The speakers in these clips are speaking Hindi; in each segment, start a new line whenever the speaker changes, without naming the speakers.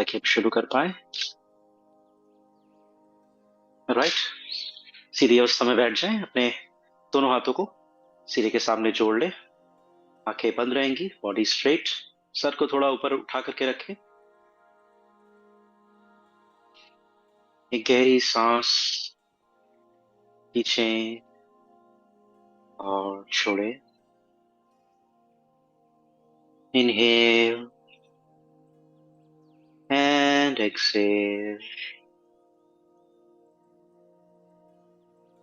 ताकि हम शुरू कर पाए। राइट, सीधी अवस्था में बैठ जाएं, अपने दोनों हाथों को सीधे के सामने जोड़ लें। आंखें बंद रहेंगी, बॉडी स्ट्रेट, सर को थोड़ा ऊपर उठा करके रखें। एक गहरी सांस खींचें और छोड़ें। Inhale and exhale.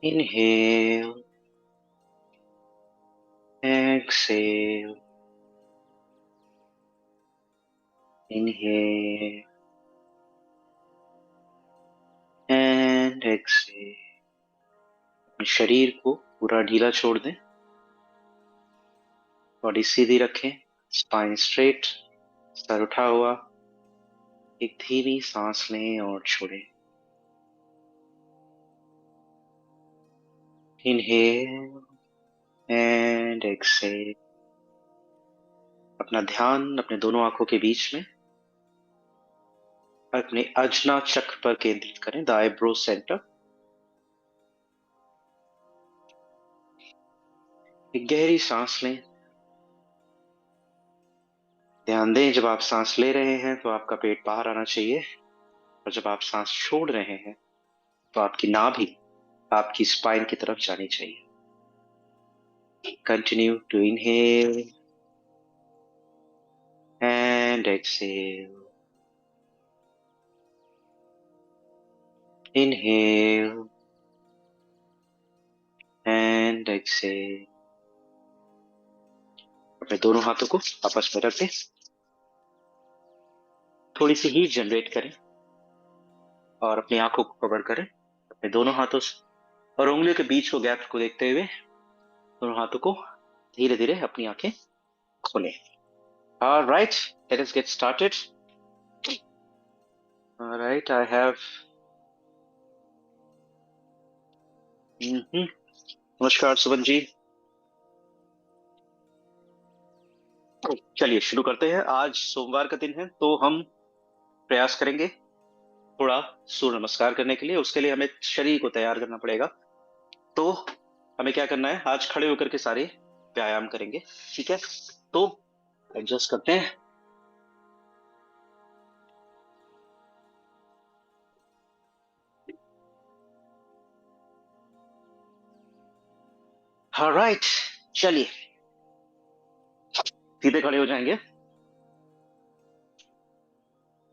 Inhale, exhale, inhale and exhale. अपने शरीर को पूरा ढीला छोड़ दें, बॉडी सीधी रखें, स्पाइन स्ट्रेट, सर उठा हुआ। एक धीमी सांस लें और छोड़ें। Inhale and exhale. अपना ध्यान अपने दोनों आंखों के बीच में अपने अजना चक्र पर केंद्रित करें, द आईब्रो सेंटर। एक गहरी सांस लें। ध्यान दें, जब आप सांस ले रहे हैं तो आपका पेट बाहर आना चाहिए, और जब आप सांस छोड़ रहे हैं तो आपकी नाभि आपकी स्पाइन की तरफ जानी चाहिए। Continue to inhale and exhale. Inhale and exhale. अपने दोनों हाथों को आपस में रख दें, थोड़ी सी हीट जनरेट करें और अपनी आंखों को कवर करें अपने दोनों हाथों से, और उंगलियों के बीच को गैप को देखते हुए दोनों हाथों को धीरे धीरे अपनी आंखें खोलें। Alright, let us get started. Alright, I have नमस्कार सुमन जी। चलिए शुरू करते हैं। आज सोमवार का दिन है तो हम प्रयास करेंगे थोड़ा सूर्य नमस्कार करने के लिए। उसके लिए हमें शरीर को तैयार करना पड़ेगा। तो हमें क्या करना है, आज खड़े होकर के सारे व्यायाम करेंगे, ठीक है? तो एडजस्ट करते हैं। ऑलराइट, चलिए सीधे खड़े हो जाएंगे।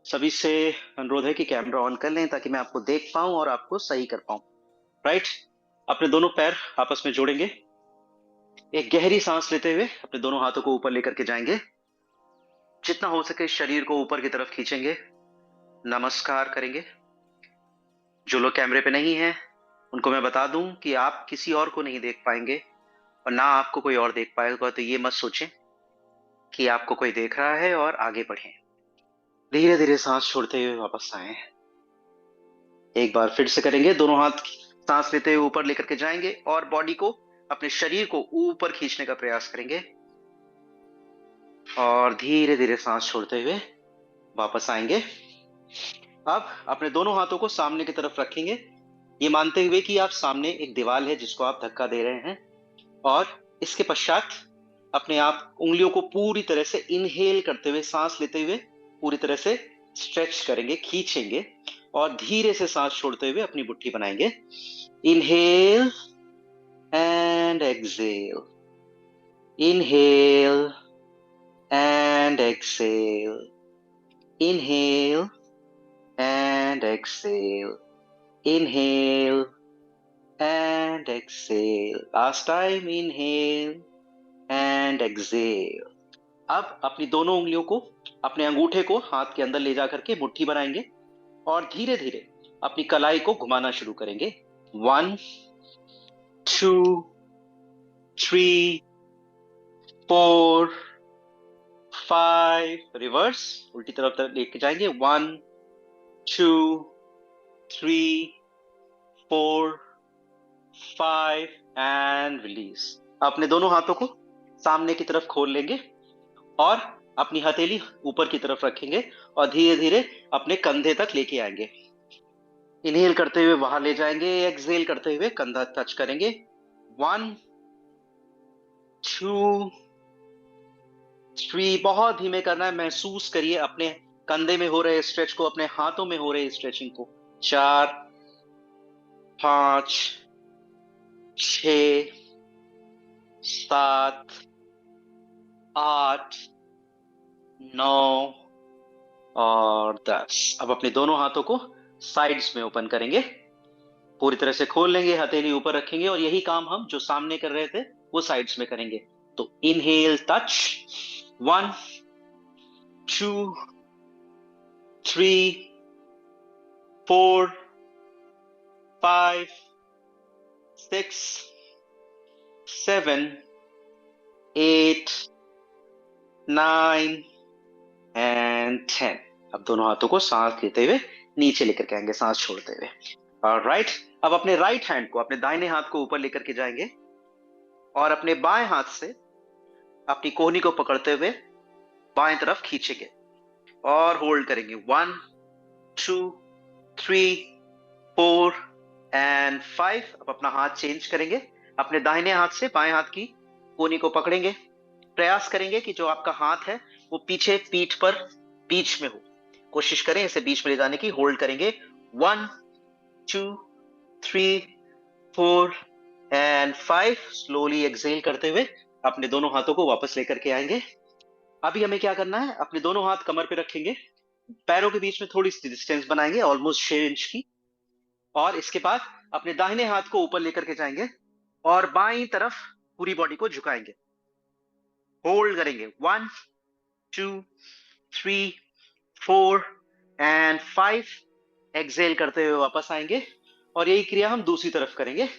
सभी से अनुरोध है कि कैमरा ऑन कर लें ताकि मैं आपको देख पाऊं और आपको सही कर पाऊं। राइट, अपने दोनों पैर आपस में जोड़ेंगे। एक गहरी सांस लेते हुए अपने दोनों हाथों को ऊपर लेकर के जाएंगे। जितना हो सके शरीर को ऊपर की तरफ खींचेंगे, नमस्कार करेंगे। जो लोग कैमरे पे नहीं हैं उनको मैं बता दूं कि आप किसी और को नहीं देख पाएंगे, और ना आपको कोई और देख पाएगा। तो ये मत सोचें कि आपको कोई देख रहा है, और आगे बढ़ें। धीरे धीरे सांस छोड़ते हुए वापस आए। एक बार फिर से करेंगे। दोनों हाथ सांस लेते हुए ऊपर लेकर के जाएंगे और बॉडी को, अपने शरीर को ऊपर खींचने का प्रयास करेंगे, और धीरे धीरे सांस छोड़ते हुए वापस आएंगे। अब अपने दोनों हाथों को सामने की तरफ रखेंगे, ये मानते हुए कि आप सामने एक दीवार है जिसको आप धक्का दे रहे हैं, और इसके पश्चात अपने आप उंगलियों को पूरी तरह से इनहेल करते हुए, सांस लेते हुए पूरी तरह से स्ट्रेच करेंगे, खींचेंगे, और धीरे से सांस छोड़ते हुए अपनी मुट्ठी बनाएंगे। Inhale and exhale, inhale and exhale, inhale and exhale, inhale and exhale. Last time, inhale and exhale. अब अपनी दोनों उंगलियों को, अपने अंगूठे को हाथ के अंदर ले जा करके मुट्ठी बनाएंगे, और धीरे धीरे अपनी कलाई को घुमाना शुरू करेंगे। 1 2 3 4 5, रिवर्स उल्टी तरफ लेके जाएंगे। 1 2 3 4 5 एंड रिलीज। अपने दोनों हाथों को सामने की तरफ खोल लेंगे और अपनी हथेली ऊपर की तरफ रखेंगे और धीरे धीरे अपने कंधे तक लेके आएंगे। इनहेल करते हुए बाहर ले जाएंगे, एक्सहेल करते हुए कंधा टच करेंगे। 1 2 3, बहुत धीमे करना है। महसूस करिए अपने कंधे में हो रहे स्ट्रेच को, अपने हाथों में हो रहे स्ट्रेचिंग को। 4 5 6 7 8 9 और 10। अब अपने दोनों हाथों को साइड्स में ओपन करेंगे, पूरी तरह से खोल लेंगे, हथेली ऊपर रखेंगे और यही काम हम जो सामने कर रहे थे वो साइड्स में करेंगे। तो इनहेल टच, 1 2 3 4 5 6 7 8 9 एंड 10। अब दोनों हाथों को सांस लेते हुए नीचे लेकर के आएंगे, सांस छोड़ते हुए। राइट। अब अपने राइट हैंड को, अपने दाहिने हाथ को ऊपर लेकर के जाएंगे और अपने बाएं हाथ से अपनी कोहनी को पकड़ते हुए बाएं तरफ खींचेंगे और होल्ड करेंगे। 1 2 3 4 एंड 5। अब अपना हाथ चेंज करेंगे, अपने दाहिने हाथ से बाएं हाथ की कोहनी को पकड़ेंगे। प्रयास करेंगे कि जो आपका हाथ है वो पीछे पीठ पर बीच में हो। कोशिश करें इसे बीच में ले जाने की। होल्ड करेंगे 1 2 3 4 एंड 5। स्लोली एक्सहेल करते हुए अपने दोनों हाथों को वापस लेकर के आएंगे। अभी हमें क्या करना है, अपने दोनों हाथ कमर पे रखेंगे, पैरों के बीच में थोड़ी सी डिस्टेंस बनाएंगे, ऑलमोस्ट 6 इंच की। और इसके बाद अपने दाहिने हाथ को ऊपर लेकर के जाएंगे और बाईं तरफ पूरी बॉडी को झुकाएंगे। होल्ड करेंगे 1 2 3 4 एंड 5। एक्सहेल करते हुए वापस आएंगे और यही क्रिया हम दूसरी तरफ करेंगे।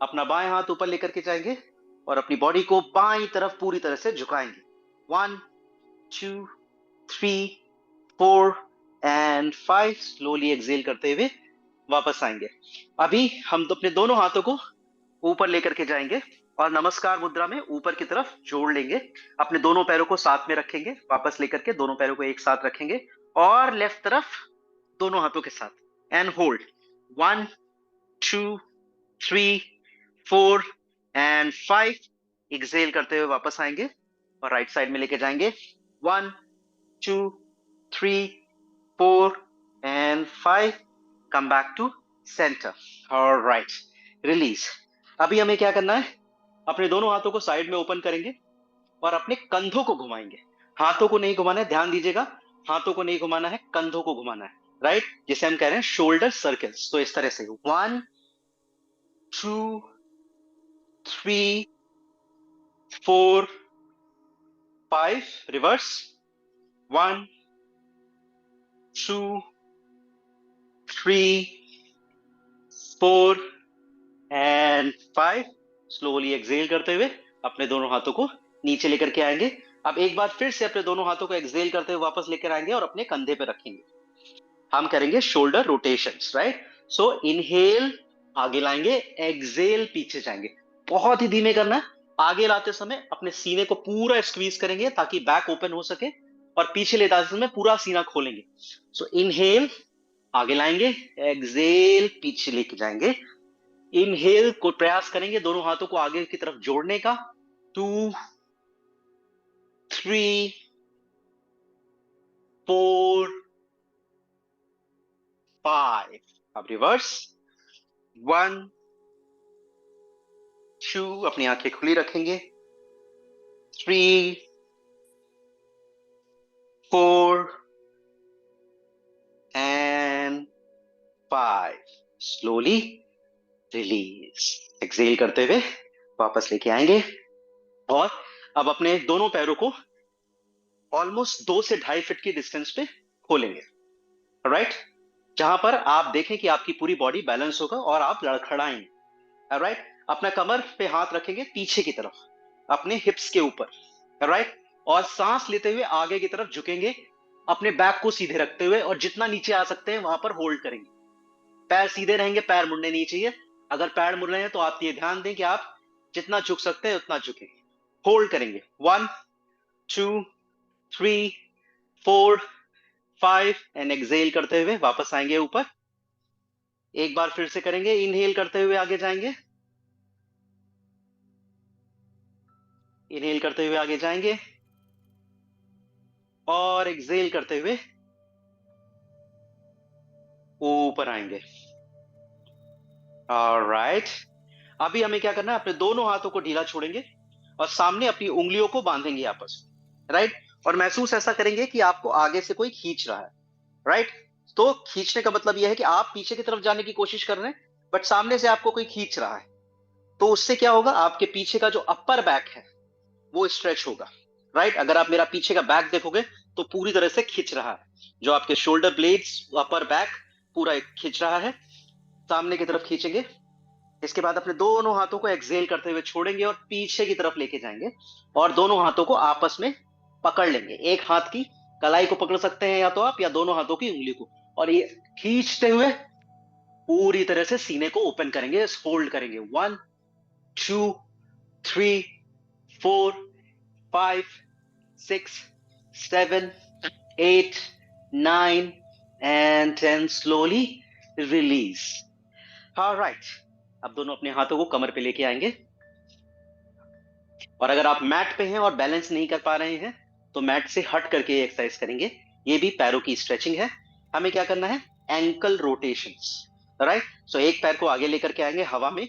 अपना बाएं हाथ ऊपर लेकर के जाएंगे और अपनी बॉडी को बाईं तरफ पूरी तरह से झुकाएंगे। 1 2 3 4 एंड 5। स्लोली एक्सहेल करते हुए वापस आएंगे। अभी हम तो अपने दोनों हाथों को ऊपर लेकर के जाएंगे और नमस्कार मुद्रा में ऊपर की तरफ जोड़ लेंगे। अपने दोनों पैरों को साथ में रखेंगे, वापस लेकर के दोनों पैरों को एक साथ रखेंगे और लेफ्ट तरफ दोनों हाथों के साथ एंड होल्ड। 1 2 3 4 एंड 5। एक्सहेल करते हुए वापस आएंगे और राइट साइड में लेके जाएंगे। 1 2 3 4 and 5। Come back to centre. Alright, release. अभी हमें क्या करना है, अपने दोनों हाथों को साइड में ओपन करेंगे और अपने कंधों को घुमाएंगे। हाथों को नहीं घुमाना है, ध्यान दीजिएगा, हाथों को नहीं घुमाना है, कंधों को घुमाना है। राइट, जिसे हम कह रहे हैं शोल्डर सर्कल्स। तो इस तरह से 1 2 3 4 5। Reverse 1 2 3 4 and 5। स्लोली एक्सहेल करते हुए अपने दोनों हाथों को नीचे लेकर के आएंगे। अब एक बार फिर से अपने दोनों हाथों को एक्सहेल करते हुए वापस लेकर आएंगे और अपने कंधे पे रखेंगे। हम करेंगे शोल्डर रोटेशंस। राइट, सो इनहेल आगे लाएंगे, एक्सहेल पीछे जाएंगे। बहुत ही धीमे करना है। आगे लाते समय अपने सीने को पूरा स्क्वीज करेंगे ताकि बैक ओपन हो सके और पीछे ले जाते समय पूरा सीना खोलेंगे। सो इनहेल आगे लाएंगे, एक्सहेल पीछे लेके जाएंगे। इनहेल को प्रयास करेंगे दोनों हाथों को आगे की तरफ जोड़ने का। 2 3 4 5। अब रिवर्स 1 2। अपनी आंखें खुली रखेंगे। 3 4 एंड 5। Slowly release. एक्सहेल करते हुए वापस लेके आएंगे और अब अपने दोनों पैरों को ऑलमोस्ट 2 से 2.5 फीट की डिस्टेंस पे खोलेंगे। राइट, जहां पर आप देखें कि आपकी पूरी बॉडी बैलेंस होगा और आप लड़खड़ाएंगे। राइट, अपना कमर पे हाथ रखेंगे पीछे की तरफ, अपने हिप्स के ऊपर। राइट, और सांस लेते हुए आगे की तरफ झुकेंगे, अपने बैक को सीधे रखते हुए और जितना नीचे आ सकते हैं वहां पर होल्ड करेंगे। पैर सीधे रहेंगे, पैर मुड़ने नहीं चाहिए। अगर पैर मुड़ रहे हैं तो आप ये ध्यान दें कि आप जितना झुक सकते हैं उतना झुकें। होल्ड करेंगे 1 2 3 4 5 एंड एक्सेल करते हुए वापस आएंगे ऊपर। एक बार फिर से करेंगे, इनहेल करते हुए आगे जाएंगे, इनहेल करते हुए आगे जाएंगे और एक्सेल करते हुए ऊपर आएंगे। ऑलराइट, अभी हमें क्या करना है, अपने दोनों हाथों को ढीला छोड़ेंगे और सामने अपनी उंगलियों को बांधेंगे आपस में, राइट। और महसूस ऐसा करेंगे कि आपको आगे से कोई खींच रहा है, राइट। तो खींचने का मतलब यह है कि आप पीछे की तरफ जाने की कोशिश कर रहे हैं, बट सामने से आपको कोई खींच रहा है। तो उससे क्या होगा, आपके पीछे का जो अपर बैक है वो स्ट्रेच होगा, राइट। अगर आप मेरा पीछे का बैक देखोगे तो पूरी तरह से खींच रहा है, जो आपके शोल्डर ब्लेड्स, अपर बैक पूरा खींच रहा है, सामने की तरफ खींचेंगे। इसके बाद अपने दोनों हाथों को एक्सेल करते हुए छोड़ेंगे और पीछे की तरफ लेके जाएंगे और दोनों हाथों को आपस में पकड़ लेंगे। एक हाथ की कलाई को पकड़ सकते हैं या तो आप, या दोनों हाथों की उंगली को, और ये खींचते हुए पूरी तरह से सीने को ओपन करेंगे, फोल्ड करेंगे। 1 2 3 4 5 6 7 8 9 and 10 slowly release. Alright, अब दोनों अपने हाथों को कमर पे लेके आएंगे और अगर आप मैट पे हैं और बैलेंस नहीं कर पा रहे हैं तो मैट से हट करके एक्सरसाइज करेंगे। ये भी पैरों की स्ट्रेचिंग है। हमें क्या करना है, एंकल रोटेशंस, राइट। सो एक पैर को आगे लेकर के आएंगे हवा में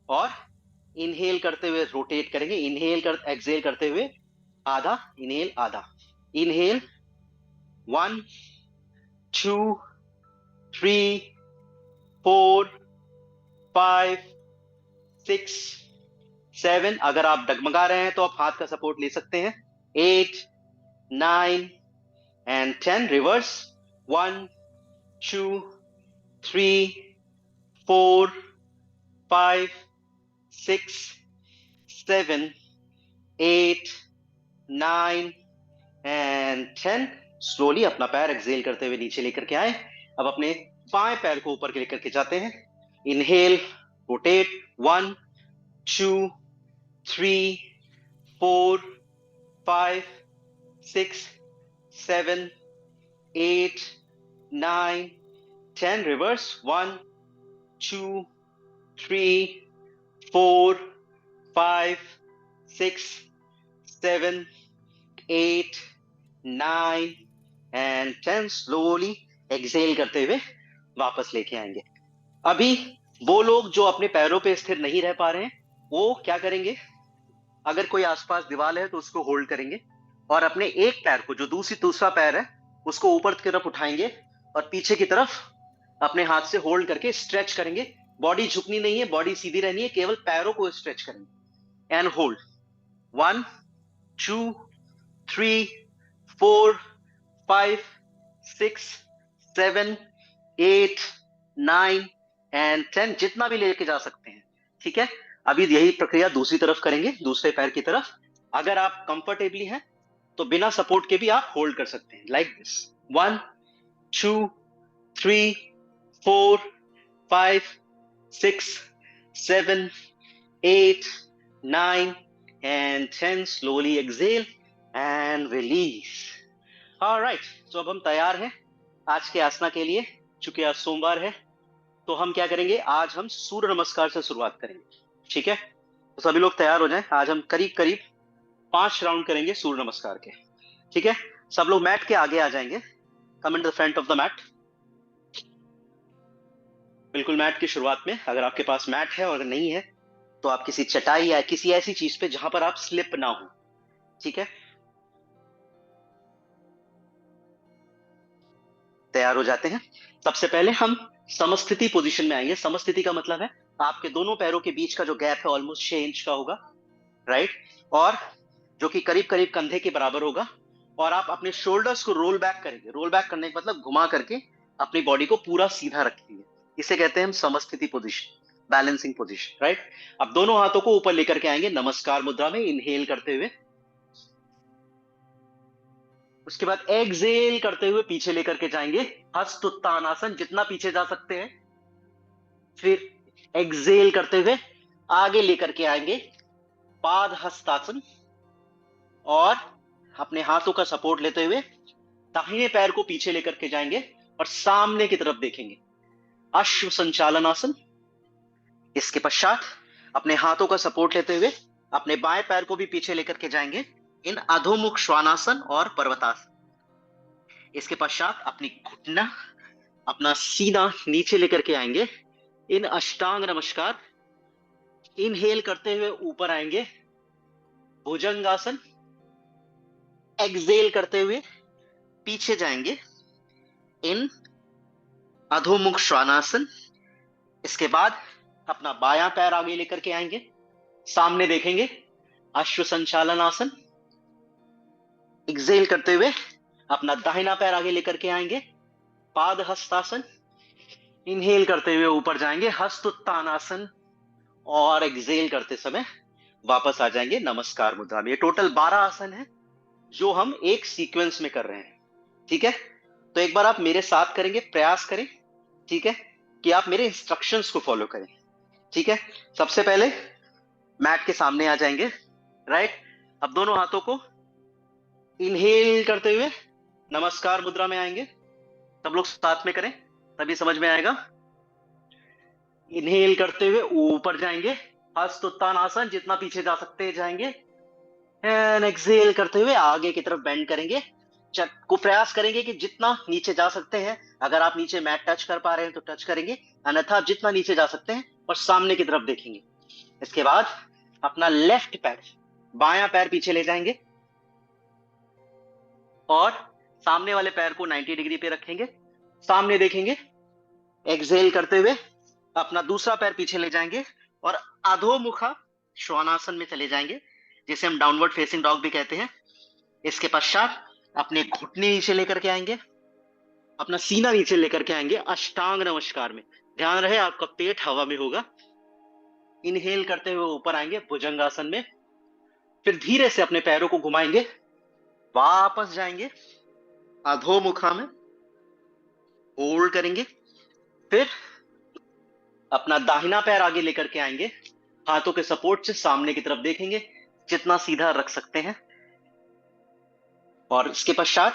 और इनहेल करते हुए रोटेट करेंगे, इनहेल कर एक्सेल करते हुए आधा, इनहेल आधा, इनहेल 1 2 3 4 5 6 7, अगर आप डगमगा रहे हैं तो आप हाथ का सपोर्ट ले सकते हैं, 8 9 and 10, reverse, 1 2 3 4 5 6 7 8 9 and 10। स्लोली अपना पैर एक्सेल करते हुए नीचे लेकर के आए। अब अपने बाएं पैर को ऊपर लेकर के जाते हैं, inhale, rotate, 1 2 3 4 5 6 7 8 9 10, reverse, 1 2 3 4 5 6 7 8 9 and 10, slowly Excel करते हुए वापस लेके आएंगे। अभी वो लोग जो अपने पैरों पे स्थिर नहीं रह पा रहे हैं वो क्या करेंगे, अगर कोई आसपास दीवार है तो उसको होल्ड करेंगे और अपने एक पैर को, जो दूसरा पैर है, उसको ऊपर की तरफ उठाएंगे और पीछे की तरफ अपने हाथ से होल्ड करके स्ट्रेच करेंगे। बॉडी झुकनी नहीं है, बॉडी सीधी रहनी है, केवल पैरों को स्ट्रेच करेंगे एंड होल्ड। 1 2 3 4 5 6 7 8 9 एंड 10, जितना भी लेके जा सकते हैं, ठीक है। अभी यही प्रक्रिया दूसरी तरफ करेंगे, दूसरे पैर की तरफ। अगर आप कंफर्टेबली हैं तो बिना सपोर्ट के भी आप होल्ड कर सकते हैं, like this. 1 2 3 4 5 6 7 8 9 and 10, slowly exhale and release. Alright, so अब हम तैयार हैं आज के आसना के लिए। चूंकि आज सोमवार है तो हम क्या करेंगे, आज हम सूर्य नमस्कार से शुरुआत करेंगे, ठीक है। तो सभी लोग तैयार हो जाएं, आज हम करीब करीब 5 राउंड करेंगे सूर्य नमस्कार के, ठीक है। सब लोग मैट के आगे आ जाएंगे, come in the front of the mat, बिल्कुल मैट की शुरुआत में। अगर आपके पास मैट है और अगर नहीं है तो आप किसी चटाई या किसी ऐसी चीज पे जहां पर आप स्लिप ना हो, ठीक है। तैयार हो जाते हैं। सबसे पहले हम समस्थिति पोजीशन में आएंगे। समस्थिति का मतलब है आपके दोनों पैरों के बीच का जो गैप है ऑलमोस्ट 6 इंच का होगा, राइट, और जो कि करीब करीब कंधे के बराबर होगा। और आप अपने शोल्डर्स को रोल बैक करेंगे। रोल बैक करने का मतलब घुमा करके अपनी बॉडी को पूरा सीधा रखेंगे। इसे कहते हैं हम समस्थिति पोजीशन, बैलेंसिंग पोजीशन, राइट। अब दोनों हाथों को ऊपर लेकर के आएंगे नमस्कार मुद्रा में, इनहेल करते हुए। उसके बाद एक्सेल करते हुए पीछे लेकर के जाएंगे, हस्त उत्तानासन, जितना पीछे जा सकते हैं। फिर एक्सेल करते हुए आगे लेकर के आएंगे पाद हस्तासन और अपने हाथों का सपोर्ट लेते हुए दाहिने पैर को पीछे लेकर के जाएंगे और सामने की तरफ देखेंगे, अश्व संचालन आसन। इसके पश्चात अपने हाथों का सपोर्ट लेते हुए अपने बाएं पैर को भी पीछे लेकर के जाएंगे इन अधोमुख श्वानासन और पर्वतासन। इसके पश्चात अपनी घुटना, अपना सीना नीचे लेकर के आएंगे इन अष्टांग नमस्कार। इनहेल करते हुए ऊपर आएंगे भुजंगासन। एक्सहेल करते हुए पीछे जाएंगे इन अधोमुख श्वानासन। इसके बाद अपना बायां पैर आगे लेकर के आएंगे, सामने देखेंगे, अश्व संचालन आसन। एक्सहेल करते हुए अपना दाहिना पैर आगे लेकर के आएंगे, पाद हस्तासन। इनहेल करते हुए ऊपर जाएंगे हस्त उत्तानासन और एक्सहेल करते समय वापस आ जाएंगे नमस्कार मुद्रा में। ये टोटल 12 आसन है जो हम एक सीक्वेंस में कर रहे हैं। ठीक है, तो एक बार आप मेरे साथ करेंगे, प्रयास करें, ठीक है, कि आप मेरे इंस्ट्रक्शंस को फॉलो करें। ठीक है, सबसे पहले मैट के सामने आ जाएंगे, राइट। अब दोनों हाथों को इनहेल करते हुए नमस्कार मुद्रा में आएंगे। सब लोग साथ में करें तभी समझ में आएगा। इनहेल करते हुए ऊपर जाएंगे हस्त उत्तान आसन, जितना पीछे जा सकते जाएंगे। एंड एक्सहेल करते हुए आगे की तरफ बेंड करेंगे। को प्रयास करेंगे कि जितना नीचे जा सकते हैं, अगर आप नीचे मैट टच कर पा रहे हैं तो टच करेंगे, अन्यथा आप जितना नीचे जा सकते हैं और सामने की तरफ देखेंगे। इसके बाद अपना लेफ्ट पैर, बायां पैर पीछे ले जाएंगे और सामने वाले पैर को 90 डिग्री पे रखेंगे, सामने देखेंगे। एक्सहेल करते हुए अपना दूसरा पैर पीछे ले जाएंगे और अधोमुखा श्वानासन में चले जाएंगे, जिसे हम डाउनवर्ड फेसिंग डॉग भी कहते हैं। इसके पश्चात अपने घुटने नीचे लेकर के आएंगे, अपना सीना नीचे लेकर के आएंगे अष्टांग नमस्कार में। ध्यान रहे आपका पेट हवा में होगा। इनहेल करते हुए ऊपर आएंगे भुजंगासन में, फिर धीरे से अपने पैरों को घुमाएंगे, वापस जाएंगे अधोमुखा में, होल्ड करेंगे, फिर अपना दाहिना पैर आगे लेकर के आएंगे, हाथों के सपोर्ट से सामने की तरफ देखेंगे, जितना सीधा रख सकते हैं। और इसके पश्चात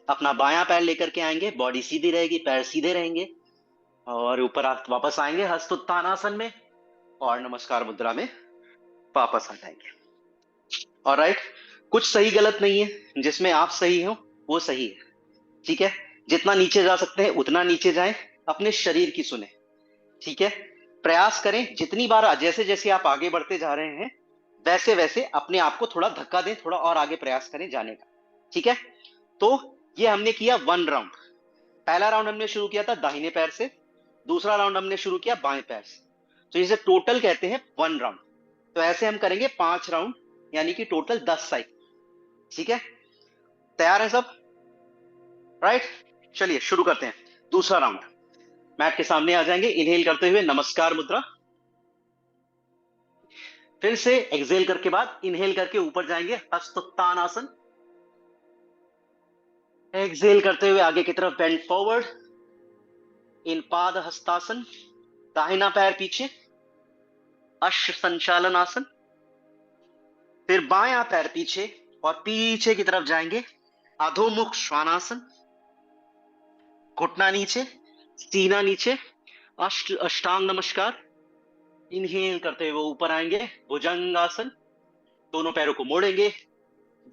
अपना बायां पैर लेकर के आएंगे, बॉडी सीधी रहेगी, पैर सीधे रहेंगे और ऊपर वापस आएंगे हस्त उत्तानासन में और नमस्कार मुद्रा में वापस आ जाएंगे। ऑलराइट, कुछ सही गलत नहीं है, जिसमें आप सही हो वो सही है। ठीक है, जितना नीचे जा सकते हैं उतना नीचे जाएं, अपने शरीर की सुने। ठीक है, प्रयास करें जितनी बार, जैसे जैसे आप आगे बढ़ते जा रहे हैं वैसे वैसे अपने आप को थोड़ा धक्का दें, थोड़ा और आगे प्रयास करें जाने का। ठीक है, तो ये हमने किया 1 राउंड। पहला राउंड हमने शुरू किया था दाहिने पैर से, दूसरा राउंड हमने शुरू किया बाएं पैर से, तो इसे टोटल कहते हैं 1 राउंड। तो ऐसे हम करेंगे 5 राउंड, यानी कि टोटल 10 साइकिल। ठीक है, तैयार है सब? राइट, चलिए शुरू करते हैं दूसरा राउंड। मैट के सामने आ जाएंगे, इनहेल करते हुए नमस्कार मुद्रा, फिर से एक्सहेल करके बाद इनहेल करके ऊपर जाएंगे हस्तोत्तान आसन। एक्सहेल करते हुए आगे की तरफ बेंड फॉरवर्ड इन पाद हस्तासन, दाहिना पैर पीछे अश्व संचालन आसन, फिर बायां पैर पीछे और पीछे की तरफ जाएंगे अधोमुख श्वानासन। घुटना नीचे, सीना नीचे, अष्टांग नमस्कार। इनहेल करते हुए ऊपर आएंगे भुजंगासन, दोनों पैरों को मोड़ेंगे,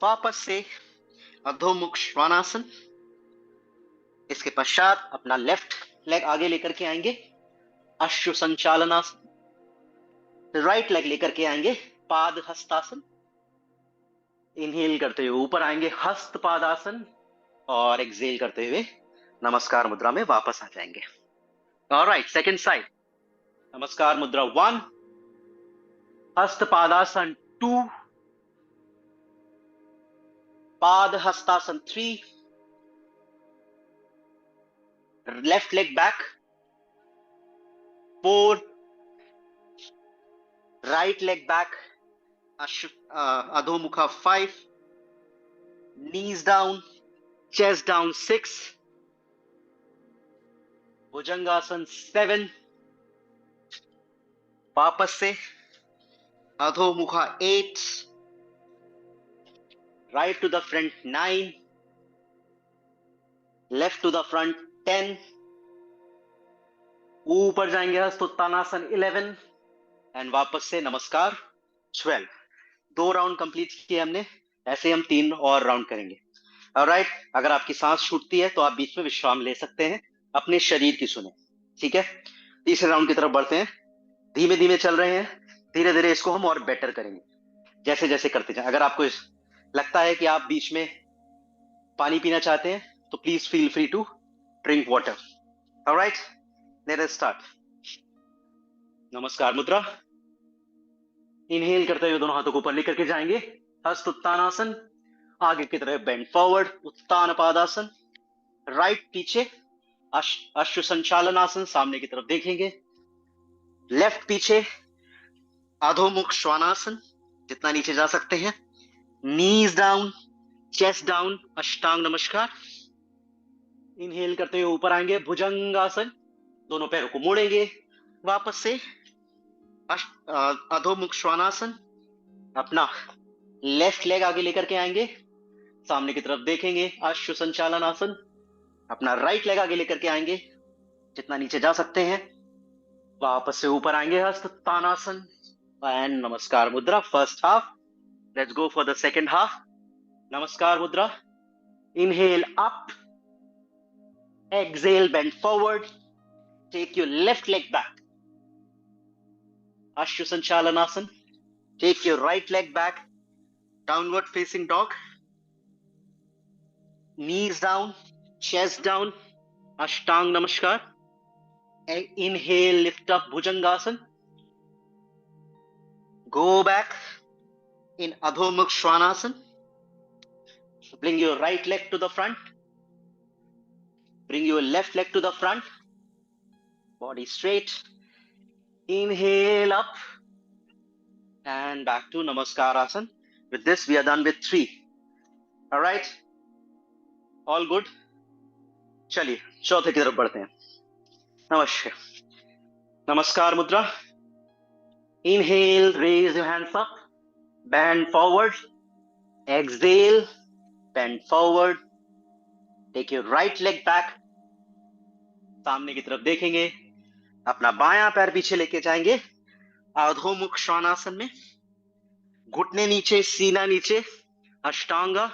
वापस से अधोमुख श्वानासन। इसके पश्चात अपना लेफ्ट लेग आगे लेकर के आएंगे अश्व संचालनासन, राइट लेग लेकर के आएंगे पाद हस्तासन। इनहेल करते हुए ऊपर आएंगे हस्त पादासन और एक्सहेल करते हुए नमस्कार मुद्रा में वापस आ जाएंगे। Alright, second side. नमस्कार मुद्रा 1, हस्त पादासन 2, पाद हस्तासन 3, left leg back 4, right leg back अधोमुखा 5, knees down, chest down 6, भुजंगासन 7, वापस से अधोमुखा 8, right to the front 9, left to the front 10, ऊपर जाएंगे हस्त उत्तानासन 11 एंड वापस से नमस्कार 12। 2 राउंड कंप्लीट किए हमने, ऐसे हम 3 और राउंड करेंगे। ऑलराइट, अगर आपकी सांस छूटती है तो आप बीच में विश्राम ले सकते हैं, अपने शरीर की सुने। ठीक है, तीसरे राउंड की तरफ बढ़ते हैं। धीमे धीमे चल रहे हैं, धीरे धीरे इसको हम और बेटर करेंगे जैसे जैसे करते जाएं। अगर आपको लगता है कि आप बीच में पानी पीना चाहते हैं तो please feel free to drink water. Alright, let us start. नमस्कार मुद्रा। इनहेल करते हुए दोनों हाथों को ऊपर लेकर के जाएंगे, हस्त उत्तानासन, आगे की तरफ बेंड फॉरवर्ड, उत्तान पादासन, राइट पीछे, अश्व संचालन आसन, सामने की तरफ देखेंगे, लेफ्ट पीछे, अधोमुख श्वानासन, जितना नीचे जा सकते हैं, नीज डाउन, चेस्ट डाउन, अष्टांग नमस्कार। इनहेल करते हुए ऊपर आएंगे, भुजंगासन, दोनों पैरों को मोड़ेंगे, वापस से अधोमुख श्वानासन, अपना लेफ्ट लेग आगे लेकर के आएंगे, सामने की तरफ देखेंगे, अश्व संचालन आसन, अपना राइट लेग आगे लेकर के आएंगे, जितना नीचे जा सकते हैं, वापस से ऊपर आएंगे, हस्त तानासन एंड नमस्कार मुद्रा। First half, let's go for the second half. नमस्कार मुद्रा, inhale up, exhale bend forward, take your left leg back, Ashwa Sanchalanasana, take your right leg back, downward facing dog, knees down, chest down, Ashtang Namaskar. Inhale, lift up Bhujangasana, go back in Adho Mukha Svanasana, bring your right leg to the front, bring your left leg to the front, body straight, inhale up and back to Namaskar Asana. With this we are done with 3. All right, all good. चलिए चौथे की तरफ बढ़ते हैं। नमस्कार, नमस्कार मुद्रा। Inhale, raise your hands up, bend forward, exhale, bend forward, take your right leg back, सामने की तरफ देखेंगे, अपना बायां पैर पीछे लेके जाएंगे, अधोमुख श्वानासन में, घुटने नीचे, सीना नीचे, अष्टांगा,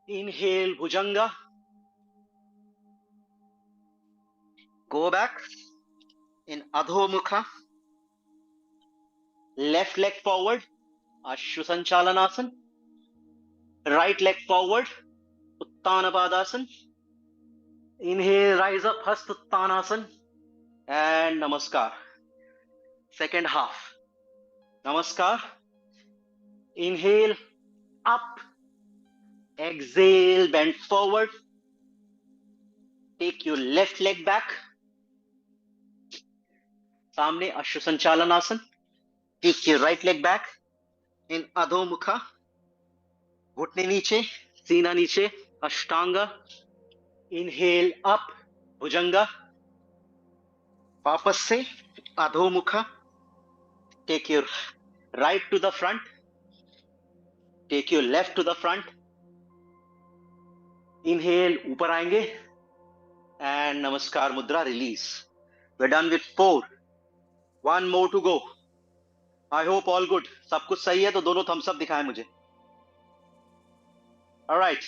इनहेल भुजंगा, go back in अधोमुखा, left leg forward, अश्व संचालनासन, right leg forward, उत्तान पादासन, inhale, rise up, हस्त उत्तानासन and नमस्कार। Second half, नमस्कार, inhale up, exhale, bend forward, take your left leg back, सामने अश्व Sanchalanasana, take your right leg back in अधोमुखा, घुटने नीचे, सीना नीचे, अष्टांगा, inhale up, भुजंगा, वापस से अधोमुखा, take your right to the front, take your left to the front, inhale, ऊपर आएंगे and नमस्कार मुद्रा, release. We're done with 4. 1 more to go. I hope all good. सब कुछ सही है तो दोनों thumbs up दिखाएं मुझे। Alright,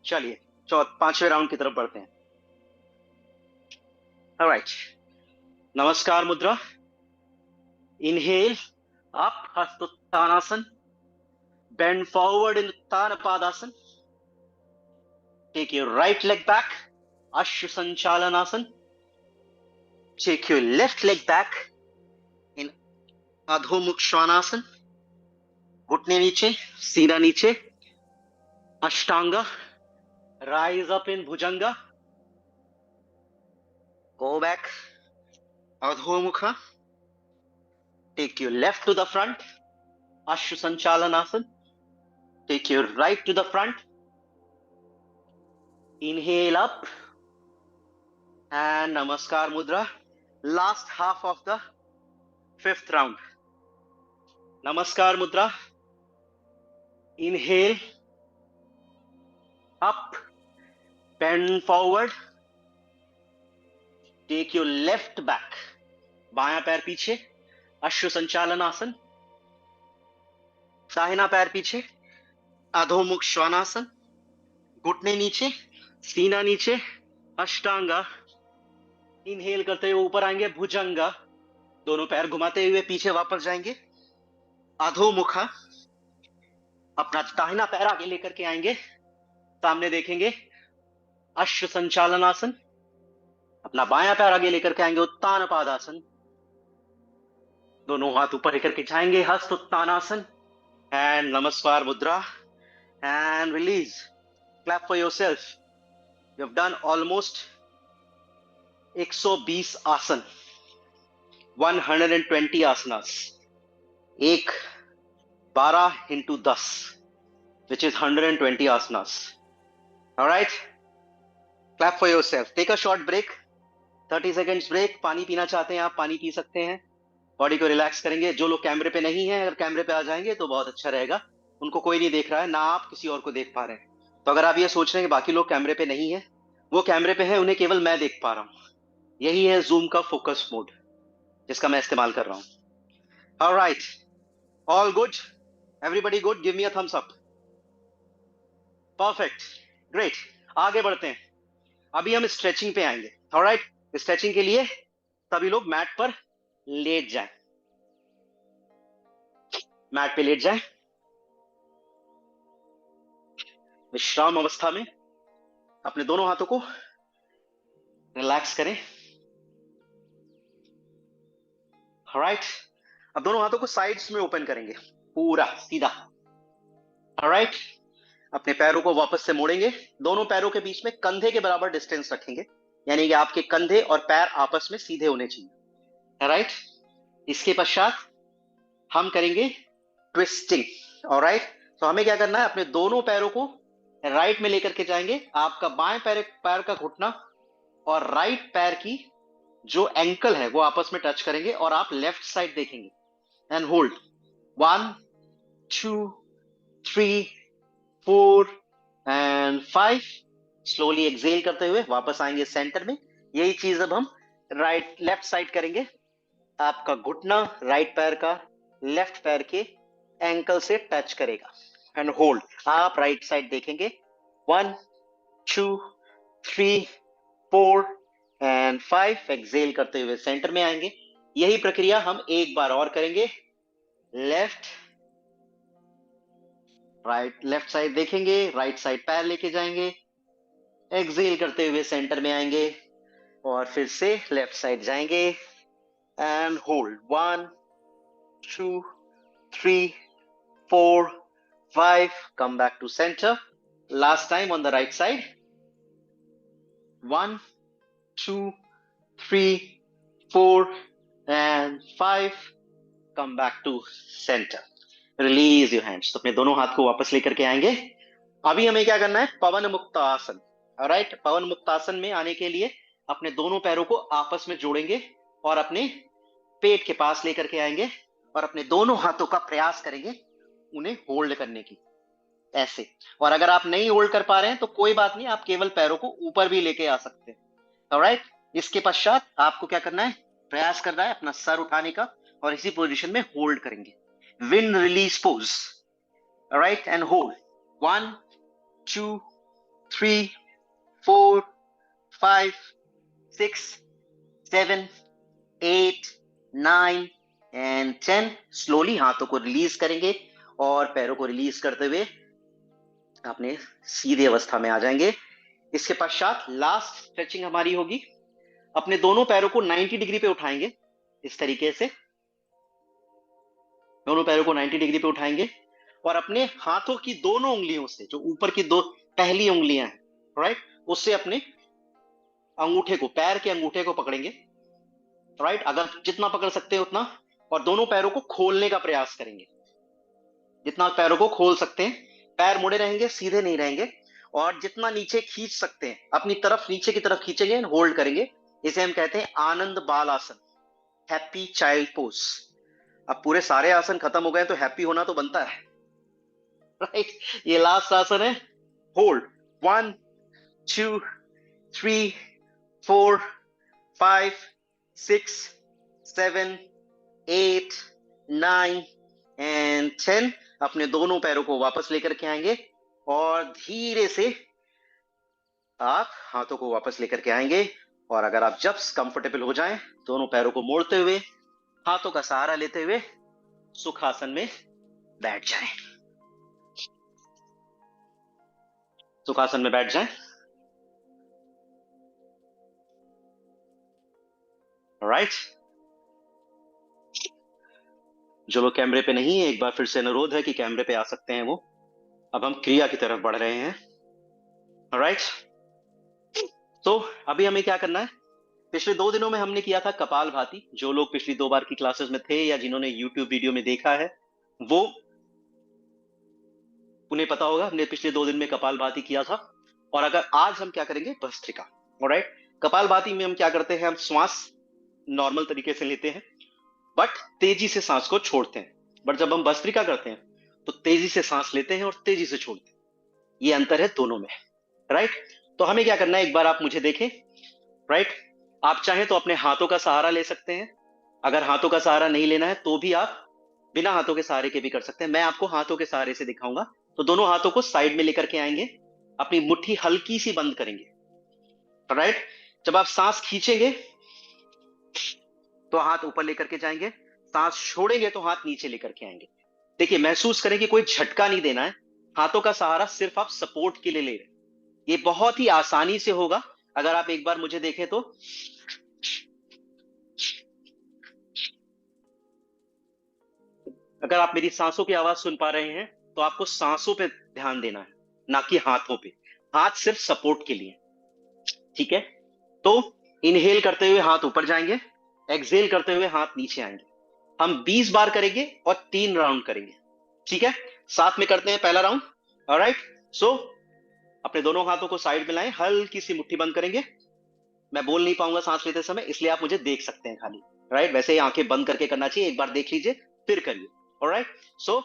चलिए पांचवें राउंड की तरफ बढ़ते हैं। Alright, नमस्कार मुद्रा, inhale up, हस्तोत्थानासन, bend forward in Uttana Padasana, take your right leg back, Ashwa Sanchalanasana, take your left leg back in Adho Mukha Svanasana, घुटने नीचे, सीना नीचे, Ashtanga, rise up in Bhujanga, go back, Adho Mukha, take your left to the front, Ashwa Sanchalanasana, take your right to the front, inhale up and Namaskar Mudra. Last half of the 5th round. Namaskar Mudra. Inhale, up, bend forward, take your left back, बायां पैर पीछे, अश्व संचालन आसन, दाहिना पैर पीछे, अधोमुख श्वानासन, घुटने नीचे, सीना नीचे, अष्टांगा। इनहेल करते हुए ऊपर आएंगे, भुजंगा, दोनों पैर घुमाते हुए पीछे वापस जाएंगे, अधोमुखा, अपना दाहिना पैर आगे लेकर के आएंगे, सामने देखेंगे, अश्व संचालन आसन, अपना बायां पैर आगे लेकर के आएंगे, उत्तान पादासन, दोनों हाथ ऊपर लेकर के जाएंगे, हस्त उत्तानासन, एंड नमस्कार मुद्रा, and release. Clap for yourself. You have done almost 120 आसन, 120 आसनास. 12 into 10, which is 120 asanas. All right. Clap for yourself. Take a short break. 30 seconds break. पानी पीना चाहते हैं आप, पानी पी सकते हैं. बॉडी को रिलैक्स करेंगे. जो लोग कैमरे पे नहीं हैं, अगर कैमरे पे आ जाएंगे तो बहुत अच्छा रहेगा. उनको कोई नहीं देख रहा है, ना आप किसी और को देख पा रहे हैं. तो अगर आप ये सोच रहे हैं कि बाकी लोग कैमरे पे नहीं है, वो कैमरे पे है, उन्हें केवल मैं देख पा रहा हूं. यही है जूम का फोकस मोड, जिसका मैं इस्तेमाल कर रहा हूं. Alright, all good, everybody good, give me a thumbs up. Perfect, great. आगे बढ़ते हैं. अभी हम स्ट्रेचिंग पे आएंगे. ऑलराइट, स्ट्रेचिंग के लिए सभी लोग मैट पर लेट जाएं. मैट पे लेट जाएं. विश्राम अवस्था में अपने दोनों हाथों को रिलैक्स करें. ऑलराइट, अब दोनों हाथों को साइड्स में ओपन करेंगे, पूरा सीधा. ऑलराइट, अपने पैरों को वापस से मोड़ेंगे. दोनों पैरों के बीच में कंधे के बराबर डिस्टेंस रखेंगे, यानी कि आपके कंधे और पैर आपस में सीधे होने चाहिए. ऑलराइट, इसके पश्चात हम करेंगे ट्विस्टिंग. ऑलराइट, तो हमें क्या करना है, अपने दोनों पैरों को राइट में लेकर के जाएंगे. आपका बाएं पैर का घुटना और राइट पैर की जो एंकल है वो आपस में टच करेंगे, और आप लेफ्ट साइड देखेंगे and hold. 1 2 3 4 and 5. Slowly exhale करते हुए वापस आएंगे सेंटर में. यही चीज अब हम लेफ्ट साइड करेंगे. आपका घुटना राइट पैर का लेफ्ट पैर के एंकल से टच करेगा एंड होल्ड. आप राइट साइड देखेंगे. 1 2 3 4 एंड 5. एक्सेल करते हुए सेंटर में आएंगे. यही प्रक्रिया हम एक बार और करेंगे. लेफ्ट राइट, लेफ्ट साइड देखेंगे, राइट साइड पैर लेके जाएंगे, एक्सेल करते हुए सेंटर में आएंगे, और फिर से लेफ्ट साइड जाएंगे and hold. 1 2 3 4 5. come back to center. Last time on the right side. 1 2 3 4 and 5. come back to center. Release your hands. तो अपने दोनों हाथ को वापस लेकर के आएंगे. अभी हमें क्या करना है, पवन मुक्त आसन. ऑलराइट, पवन मुक्त आसन में आने के लिए अपने दोनों पैरों को आपस में जोड़ेंगे और अपने पेट के पास लेकर के आएंगे, और अपने दोनों हाथों का प्रयास करेंगे उन्हें होल्ड करने की, ऐसे. और अगर आप नहीं होल्ड कर पा रहे हैं तो कोई बात नहीं, आप केवल पैरों को ऊपर भी लेके आ सकते हैं. ऑलराइट, इसके पश्चात आपको क्या करना है, प्रयास करना है अपना सर उठाने का, और इसी पोजीशन में होल्ड करेंगे. Wind release pose. Alright, and hold. 1 2 3 4 5 6 7 8 9 and 10. Slowly हाथों को रिलीज करेंगे और पैरों को रिलीज करते हुए अपने सीधे अवस्था में आ जाएंगे. इसके पश्चात लास्ट स्ट्रेचिंग हमारी होगी. अपने दोनों पैरों को 90 डिग्री पे उठाएंगे. इस तरीके से दोनों पैरों को 90 डिग्री पे उठाएंगे, और अपने हाथों की दोनों उंगलियों से, जो ऊपर की दो पहली उंगलियां हैं, राइट, उससे अपने अंगूठे को, पैर के अंगूठे को पकड़ेंगे. राइट, अगर जितना पकड़ सकते हैं उतना, और दोनों पैरों को खोलने का प्रयास करेंगे. जितना पैरों को खोल सकते हैं, पैर मुड़े रहेंगे, सीधे नहीं रहेंगे, और जितना नीचे खींच सकते हैं अपनी तरफ, नीचे की तरफ खींचेंगे, होल्ड करेंगे. इसे हम कहते हैं आनंद बाल आसन, हैप्पी चाइल्ड पोज. अब पूरे सारे आसन खत्म हो गए तो हैप्पी होना तो बनता है. राइट। ये लास्ट आसन है। Hold 1 2 3 4 5 6 7 8 9 and 10। अपने दोनों पैरों को वापस लेकर के आएंगे और धीरे से आप हाथों को वापस लेकर के आएंगे। और अगर आप जब कंफर्टेबल हो जाएं, दोनों पैरों को मोड़ते हुए, हाथों का सहारा लेते हुए सुखासन में बैठ जाएं। सुखासन में बैठ जाएं। राइट। जो लोग कैमरे पे नहीं है, एक बार फिर से अनुरोध है कि कैमरे पे आ सकते हैं वो। अब हम क्रिया की तरफ बढ़ रहे हैं। राइट। तो अभी हमें क्या करना है? पिछले 2 दिनों में हमने किया था कपालभाति। जो लोग पिछली 2 बार की क्लासेस में थे या जिन्होंने यूट्यूब वीडियो में देखा है, वो उन्हें पता होगा हमने पिछले 2 दिन में कपालभाति किया था। और अगर आज हम क्या करेंगे? भस्त्रिका। ऑलराइट। कपालभाति में हम क्या करते हैं? हम श्वास नॉर्मल तरीके से लेते हैं बट तेजी से सांस को छोड़ते हैं। बट जब हम भस्त्रिका करते हैं तो तेजी से सांस लेते हैं और तेजी से छोड़ते हैं। ये अंतर है दोनों में। राइट। तो हमें क्या करना है, एक बार आप मुझे देखें। राइट। आप चाहें तो अपने हाथों का सहारा ले सकते हैं। अगर हाथों का सहारा नहीं लेना है तो भी आप बिना हाथों के सहारे के भी कर सकते हैं। मैं आपको हाथों के सहारे से दिखाऊंगा। तो दोनों हाथों को साइड में लेकर के आएंगे, अपनी मुट्ठी हल्की सी बंद करेंगे। राइट। जब आप सांस खींचेंगे तो हाथ ऊपर लेकर के जाएंगे, सांस छोड़ेंगे तो हाथ नीचे लेकर के आएंगे। देखिए, महसूस करें कि कोई झटका नहीं देना है। हाथों का सहारा सिर्फ आप सपोर्ट के लिए ले रहे हैं। ये बहुत ही आसानी से होगा। अगर आप एक बार मुझे देखें तो अगर आप मेरी सांसों की आवाज सुन पा रहे हैं तो आपको सांसों पे ध्यान देना है, ना कि हाथों पे। हाथ सिर्फ सपोर्ट के लिए। ठीक है। तो इनहेल करते हुए हाथ ऊपर जाएंगे, एक्सहेल करते हुए हाथ नीचे आएंगे। हम 20 बार करेंगे और 3 राउंड करेंगे। ठीक है। साथ में करते हैं पहला राउंड। ऑलराइट। सो अपने दोनों हाथों को साइड में लाएं, हल्की सी मुट्ठी बंद करेंगे। मैं बोल नहीं पाऊंगा सांस लेते समय, इसलिए आप मुझे देख सकते हैं खाली। राइट। वैसे ही आंखें बंद करके करना चाहिए। एक बार देख लीजिए फिर करिए। ऑलराइट। So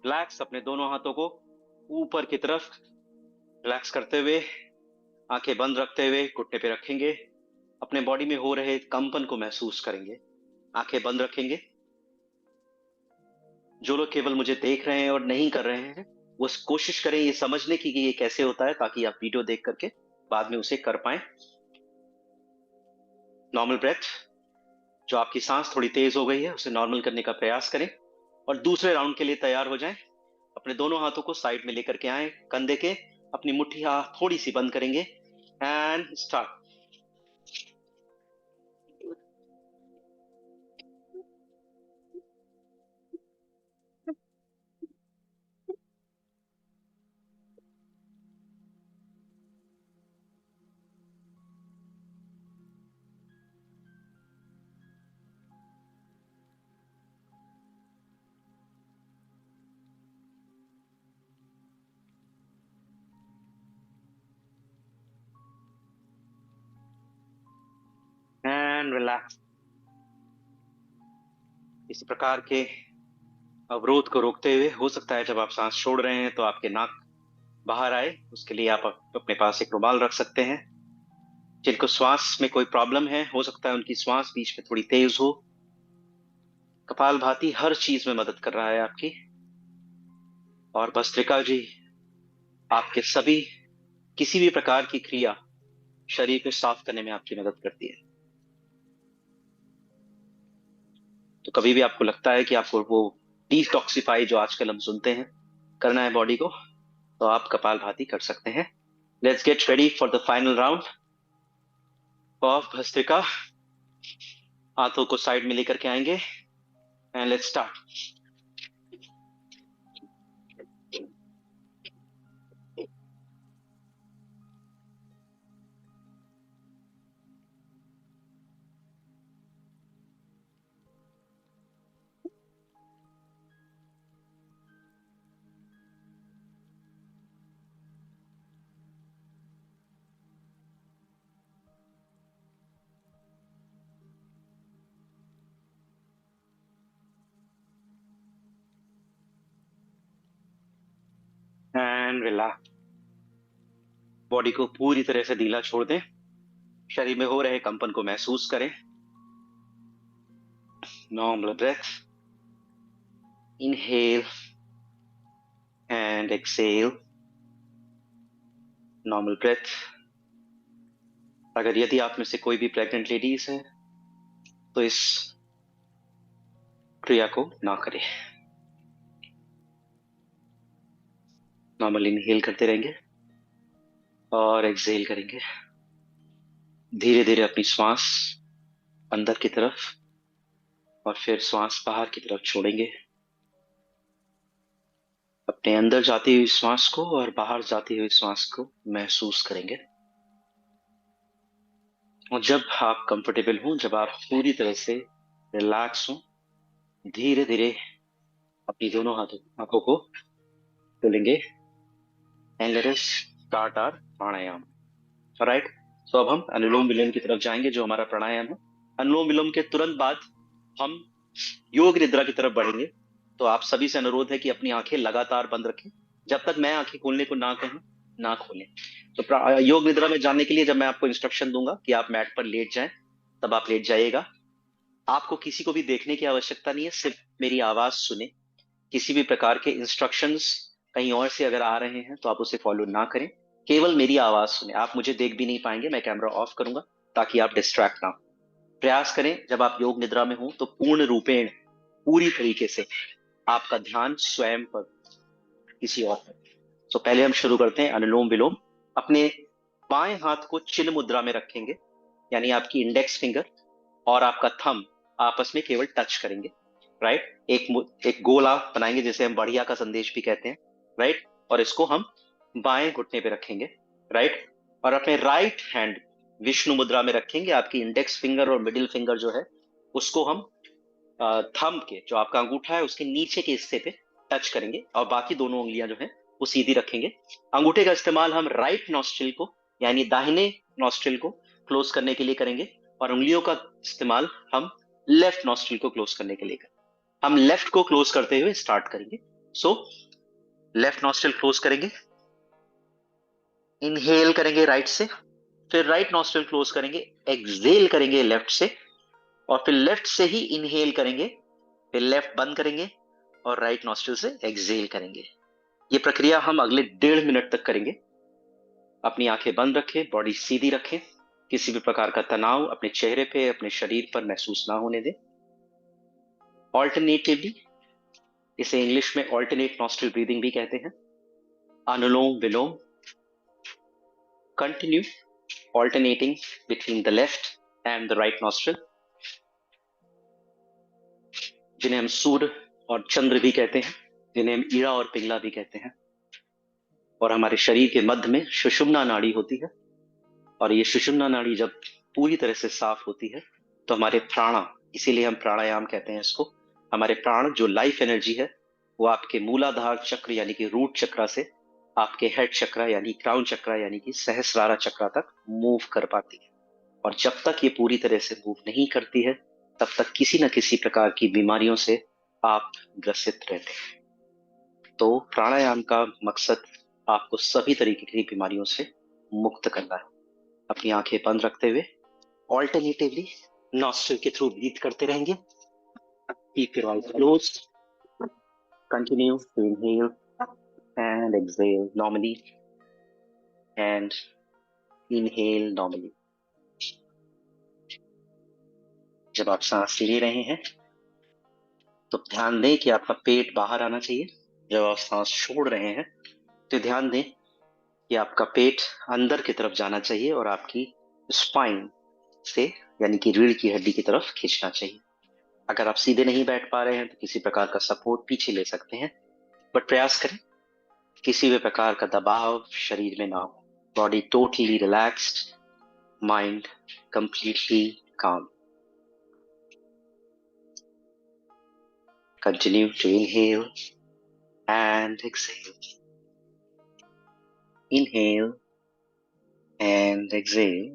relax. अपने दोनों हाथों को ऊपर की तरफ रिलैक्स करते हुए, आंखें बंद रखते हुए घुटने पे रखेंगे। अपने बॉडी में हो रहे कंपन को महसूस करेंगे। आंखें बंद रखेंगे। जो लोग केवल मुझे देख रहे हैं और नहीं कर रहे हैं, वो कोशिश करें ये समझने की कि ये कैसे होता है, ताकि आप वीडियो देख करके बाद में उसे कर पाए। Normal breath. जो आपकी सांस थोड़ी तेज हो गई है उसे नॉर्मल करने का प्रयास करें और दूसरे राउंड के लिए तैयार हो जाएं। अपने दोनों हाथों को साइड में लेकर के आए, कंधे के। अपनी मुट्ठी थोड़ी सी बंद करेंगे एंड स्टार्ट। And relax. इस प्रकार के अवरोध को रोकते हुए, हो सकता है जब आप सांस छोड़ रहे हैं तो आपके नाक बाहर आए, उसके लिए आप अपने पास एक रुमाल रख सकते हैं। जिनको श्वास में कोई प्रॉब्लम है, हो सकता है उनकी श्वास बीच में थोड़ी तेज हो। कपालभाति हर चीज में मदद कर रहा है आपकी। और भस्त्रिका जी आपके सभी किसी भी प्रकार की क्रिया शरीर को साफ करने में आपकी मदद करती है। तो कभी भी आपको लगता है कि आपको वो डिटॉक्सिफाई जो आजकल हम सुनते हैं, करना है बॉडी को, तो आप कपालभाति कर सकते हैं। Let's get ready for the final round of bhastrika. हाथों को साइड में लेकर के आएंगे and let's start. And relax. Body को पूरी तरह से ढीला छोड़ दें। शरीर में हो रहे कंपन को महसूस करें। Normal breath, inhale and exhale. Normal breath. अगर यदि आप में से कोई भी प्रेग्नेंट लेडीज है तो इस क्रिया को ना करें। नॉर्मल इनहेल करते रहेंगे और एक्सेल करेंगे। धीरे धीरे अपनी श्वास अंदर की तरफ और फिर श्वास बाहर की तरफ छोड़ेंगे। अपने अंदर जाती हुई श्वास को और बाहर जाती हुई श्वास को महसूस करेंगे। और जब आप कंफर्टेबल हों, जब आप पूरी तरह से रिलैक्स हों, धीरे धीरे अपनी दोनों आंखों को खोलेंगे and let us start our pranayama. Right. तो अब हम अनुलोम विलोम की तरफ जाएंगे, जो हमारा प्राणायाम है। अनुलोम विलोम के तुरंत बाद हम योग निद्रा की तरफ बढ़ेंगे। तो आप सभी से अनुरोध है कि अपनी आंखें लगातार बंद रखें। जब तक मैं आंखें खोलने को ना कहूं, ना खोलें। तो योग निद्रा में जाने के लिए जब मैं आपको इंस्ट्रक्शन दूंगा कि आप मैट पर लेट जाएं, तब आप लेट जाइएगा। आपको किसी को भी देखने की आवश्यकता नहीं है, सिर्फ मेरी आवाज सुने। किसी भी प्रकार के इंस्ट्रक्शंस कहीं और से अगर आ रहे हैं तो आप उसे फॉलो ना करें। केवल मेरी आवाज सुने। आप मुझे देख भी नहीं पाएंगे, मैं कैमरा ऑफ करूंगा ताकि आप डिस्ट्रैक्ट ना हो। प्रयास करें जब आप योग निद्रा में हो तो पूर्ण रूपेण, पूरी तरीके से आपका ध्यान स्वयं पर, किसी और पर। तो पहले हम शुरू करते हैं अनुलोम विलोम। अपने बाएं हाथ को चिन्ह मुद्रा में रखेंगे, यानी आपकी इंडेक्स फिंगर और आपका थंब आपस में केवल टच करेंगे। राइट। एक गोला बनाएंगे जिसे हम बढ़िया का संदेश भी कहते हैं। राइट। और इसको हम बाएं घुटने पे रखेंगे। राइट। और अपने राइट हैंड विष्णु मुद्रा में रखेंगे। आपकी इंडेक्स फिंगर और मिडिल फिंगर जो है उसको हम थंब के, जो आपका अंगूठा है उसके नीचे के हिस्से पे टच करेंगे और बाकी दोनों उंगलियां जो है वो सीधी रखेंगे। अंगूठे का इस्तेमाल हम राइट नॉस्ट्रिल को, यानी दाहिने नॉस्ट्रिल को क्लोज करने के लिए करेंगे, और उंगलियों का इस्तेमाल हम लेफ्ट नॉस्ट्रिल को क्लोज करने के लिए करेंगे। हम लेफ्ट को क्लोज करते हुए स्टार्ट करेंगे। सो लेफ्ट नॉस्ट्रिल क्लोज करेंगे, इनहेल करेंगे राइट से, फिर राइट नॉस्ट्रिल क्लोज करेंगे, एक्सहेल करेंगे लेफ्ट से, और फिर लेफ्ट से ही इनहेल करेंगे, फिर लेफ्ट बंद करेंगे और राइट नॉस्ट्रिल से एक्सहेल करेंगे। ये प्रक्रिया हम अगले 1.5 मिनट तक करेंगे। अपनी आंखें बंद रखें, बॉडी सीधी रखें। किसी भी प्रकार का तनाव अपने चेहरे पे, अपने शरीर पर महसूस ना होने दें। ऑल्टरनेटिवली, इसे इंग्लिश में ऑल्टरनेट नॉस्ट्रिल ब्रीदिंग भी कहते हैं। अनुलोम विलोम continue alternating between the left and the right nostril, जिन्हें हम सूर्य और चंद्र भी कहते हैं, जिन्हें हम ईड़ा और पिंगला भी कहते हैं। और हमारे शरीर के मध्य में सुषुम्ना नाड़ी होती है, और ये सुषुम्ना नाड़ी जब पूरी तरह से साफ होती है तो हमारे प्राणा, इसीलिए हम प्राणायाम कहते हैं इसको, हमारे प्राण जो लाइफ एनर्जी है वो आपके मूलाधार चक्र यानी कि रूट चक्रा से आपके हेड चक्रा यानी क्राउन चक्रा यानी कि सहस्रारा चक्रा तक मूव कर पाती है। और जब तक ये पूरी तरह से मूव नहीं करती है तब तक किसी न किसी प्रकार की बीमारियों से आप ग्रसित रहते हैं। तो प्राणायाम का मकसद आपको सभी तरीके की बीमारियों से मुक्त करना है। अपनी आंखें बंद रखते हुए ऑल्टरनेटिवली नॉस्ट्रिल के थ्रू ब्रीथ करते रहेंगे। Keep your eyes closed, continue to inhale and exhale normally and inhale normally. जब आप सांस ले रहे हैं तो ध्यान दें कि आपका पेट बाहर आना चाहिए जब आप सांस छोड़ रहे हैं तो ध्यान दें कि आपका पेट अंदर की तरफ जाना चाहिए और आपकी स्पाइन से यानी कि रीढ़ की हड्डी की तरफ खींचना चाहिए। अगर आप सीधे नहीं बैठ पा रहे हैं तो किसी प्रकार का सपोर्ट पीछे ले सकते हैं, बट प्रयास करें किसी भी प्रकार का दबाव शरीर में ना हो। Body totally relaxed, mind completely calm. Continue to inhale and exhale. Inhale and exhale.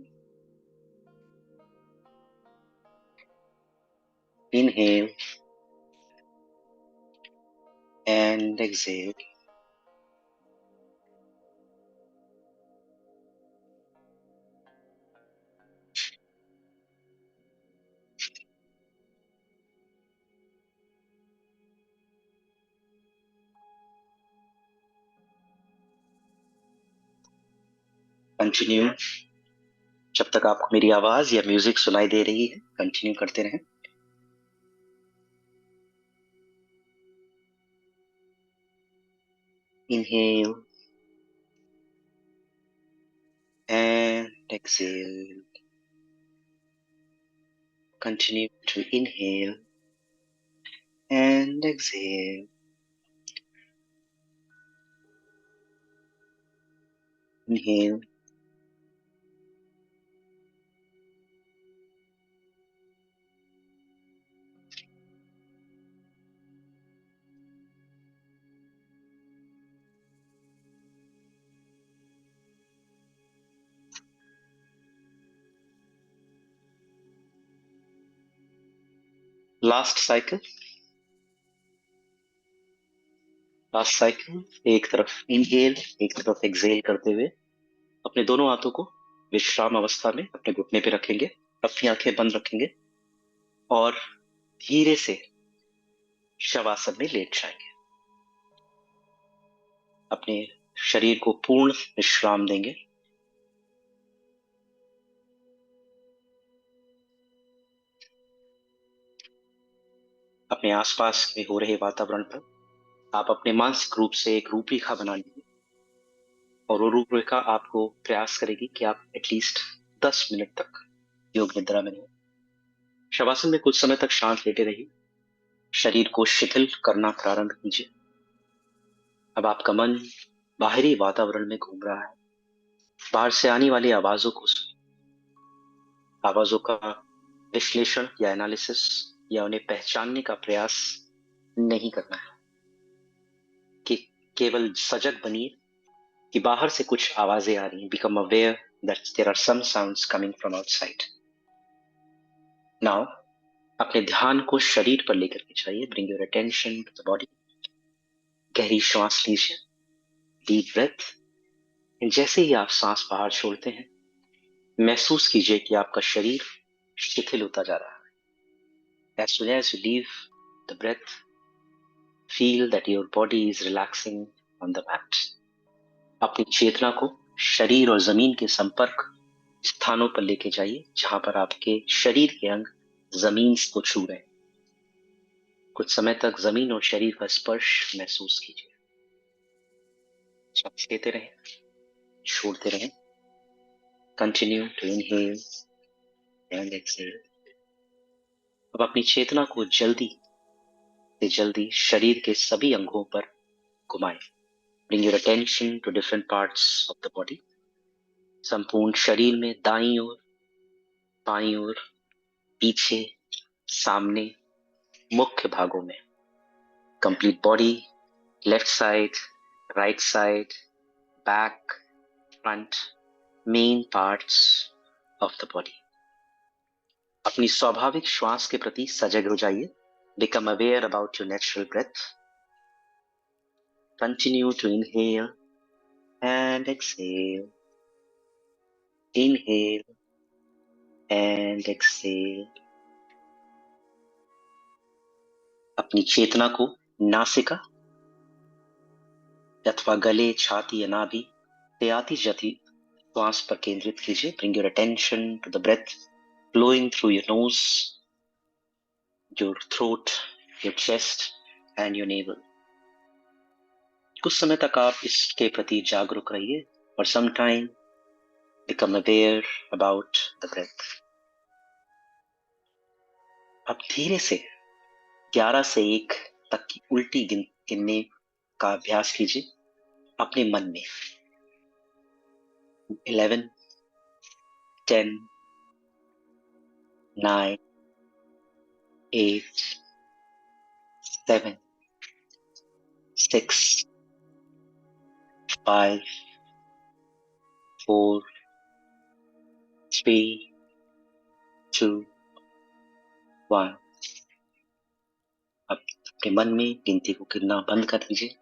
Inhale and exhale. Continue. जब तक आपको मेरी आवाज या म्यूजिक सुनाई दे रही है कंटिन्यू करते रहें। Inhale and exhale. Continue to inhale and exhale. Inhale last cycle. Last cycle एक तरफ इनहेल एक तरफ एक्सहेल करते हुए अपने दोनों हाथों को विश्राम अवस्था में अपने घुटने पे रखेंगे, अपनी आंखें बंद रखेंगे और धीरे से शवासन में लेट जाएंगे। अपने शरीर को पूर्ण विश्राम देंगे। अपने आसपास में हो रहे वातावरण पर आप अपने मानसिक रूप से एक रूपरेखा बना लीजिए और वो रूपरेखा आपको प्रयास करेगी कि आप एटलीस्ट 10 मिनट तक योग निद्रा में रहें। शवासन में कुछ समय तक शांत लेटे रहिए। शरीर को शिथिल करना प्रारंभ कीजिए। अब आपका मन बाहरी वातावरण में घूम रहा है। बाहर से आने वाली आवाजों को सुनिए। आवाजों का विश्लेषण या एनालिसिस या उन्हें पहचानने का प्रयास नहीं करना है कि केवल सजग बनिए कि बाहर से कुछ आवाजें आ रही हैं। Become aware that there are some sounds coming from outside. Now अपने ध्यान को शरीर पर लेकर के जाइए। Bring your attention to the body. गहरी श्वास लीजिए, डीप ब्रेथ। जैसे ही आप सांस बाहर छोड़ते हैं महसूस कीजिए कि आपका शरीर शिथिल होता जा रहा है। As soon as you leave the breath, feel that your body is relaxing on the mat. अपनी चेतना को शरीर और जमीन के संपर्क स्थानों पर लेके जाइए जहां पर आपके शरीर के अंग जमीन को छू रहे हैं। कुछ समय तक जमीन और शरीर का स्पर्श महसूस कीजिए। सांस लेते रहें, छोड़ते रहें। Continue to inhale and exhale. अब अपनी चेतना को जल्दी से जल्दी शरीर के सभी अंगों पर घुमाएं। Bring your attention to different parts of the body. संपूर्ण शरीर में दाईं ओर, बाईं ओर, पीछे, सामने, मुख्य भागों में। Complete body, left side, right side, back, front, main parts of the body. अपनी स्वाभाविक श्वास के प्रति सजग हो जाइए। Become aware about your natural breath. Continue to inhale and exhale. Inhale and exhale. अपनी चेतना को नासिका अथवा गले, छाती या नाभि से आती जाती श्वास पर केंद्रित कीजिए। Bring your attention to the breath flowing through your nose, your throat, your chest and your navel. कुछ समय तक आप इसके प्रति जागरूक रहिए और some time become aware about the breath. अब धीरे से 11 से 1 तक की उल्टी गिनने का अभ्यास कीजिए अपने मन में। 11, 10, 9, 8, 7, 6, 5, 4, 3, 2, 1। अब अपने मन में गिनती को गिनना बंद कर दीजिए।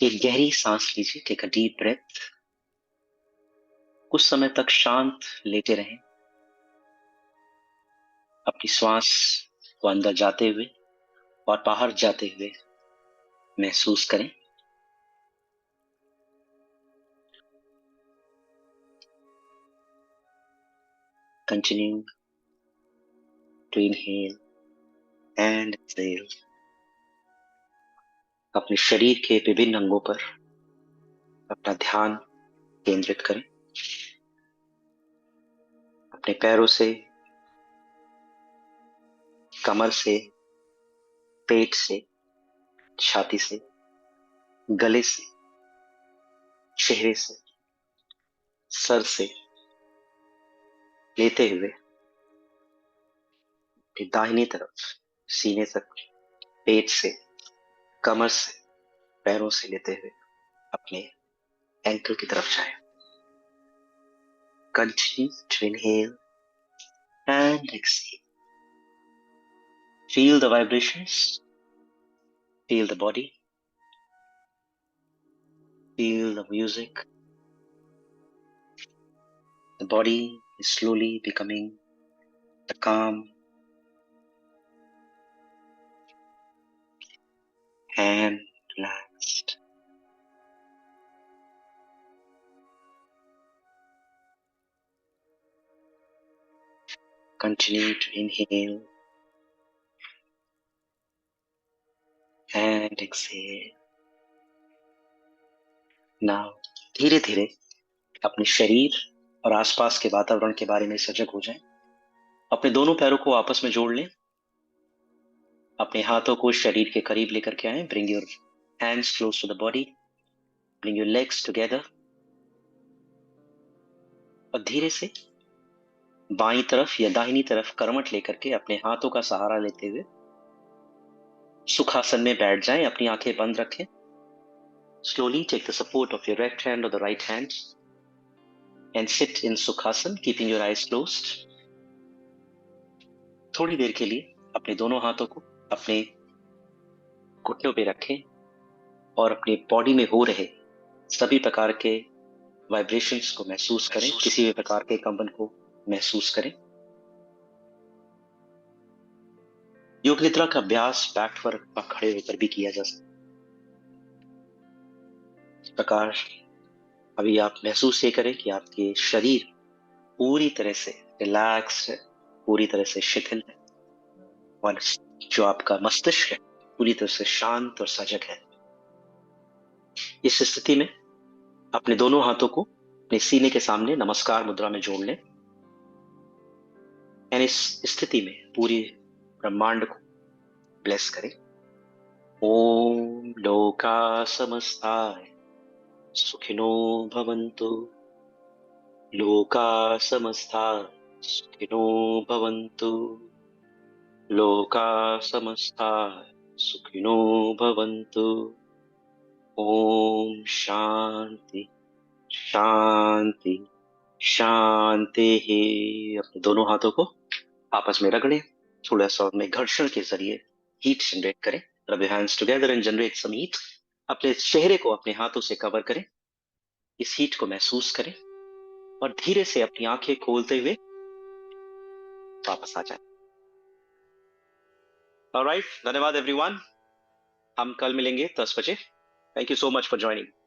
एक गहरी सांस लीजिए, टेक अ डीप ब्रेथ। कुछ समय तक शांत लेटे रहें। अपनी श्वास को अंदर जाते हुए और बाहर जाते हुए महसूस करें। Continue to inhale and exhale. अपने शरीर के विभिन्न अंगों पर अपना ध्यान केंद्रित करें। अपने पैरों से, कमर से, पेट से, छाती से, गले से, चेहरे से, सर से लेते हुए अपनी दाहिनी तरफ सीने तक, पेट से, कमर से, पैरों से लेते हुए अपने एंकल की तरफ जाएं। Continue to inhale and exhale. Feel the vibrations. Feel the body. Feel the music. The body is slowly becoming the calm and relaxed. Continue to inhale and exhale. Now, धीरे धीरे अपने शरीर और आसपास के वातावरण के बारे में सजग हो जाएं। अपने दोनों पैरों को आपस में जोड़ लें। अपने हाथों को शरीर के करीब लेकर के आएं। Bring your hands close to the body. Bring your legs together. और धीरे से बाईं तरफ या दाहिनी तरफ करवट लेकर के अपने हाथों का सहारा लेते हुए सुखासन में बैठ जाएं। अपनी आंखें बंद रखें। Slowly take the support of your left hand or the right hand and sit in Sukhasana, keeping your eyes closed. थोड़ी देर के लिए अपने दोनों हाथों को अपने घुटनों पे रखें और अपनी बॉडी में हो रहे सभी प्रकार के वाइब्रेशंस को महसूस करें। किसी भी प्रकार के कंपन को महसूस करें। योग निद्रा का अभ्यास बैठ पर खड़े होकर भी किया जा सकता है। इस प्रकार अभी आप महसूस ये करें कि आपके शरीर पूरी तरह से रिलैक्स है, पूरी तरह से शिथिल है और जो आपका मस्तिष्क है पूरी तरह से शांत और सजग है। इस स्थिति में अपने दोनों हाथों को अपने सीने के सामने नमस्कार मुद्रा में जोड़ लें। और इस स्थिति में पूरी ब्रह्मांड को ब्लेस करें। ओम लोका समस्ताय सुखिनो भवन्तु। लोका समस्ताय सुखिनो भवन्तु। लोका समस्ताय सुखिनो भवन्तु। ओम शांति शांति शांति। अपने दोनों हाथों को आपस में रगड़ें। थोड़ा सा उनमें घर्षण के जरिए हीट जनरेट करें। Rub your hands together and generate some heat. अपने चेहरे को अपने हाथों से कवर करें। इस हीट को महसूस करें और धीरे से अपनी आंखें खोलते हुए वापस आ जाएं। Alright, धन्यवाद एवरीवन। हम कल मिलेंगे 10 बजे। Thank you so much for joining.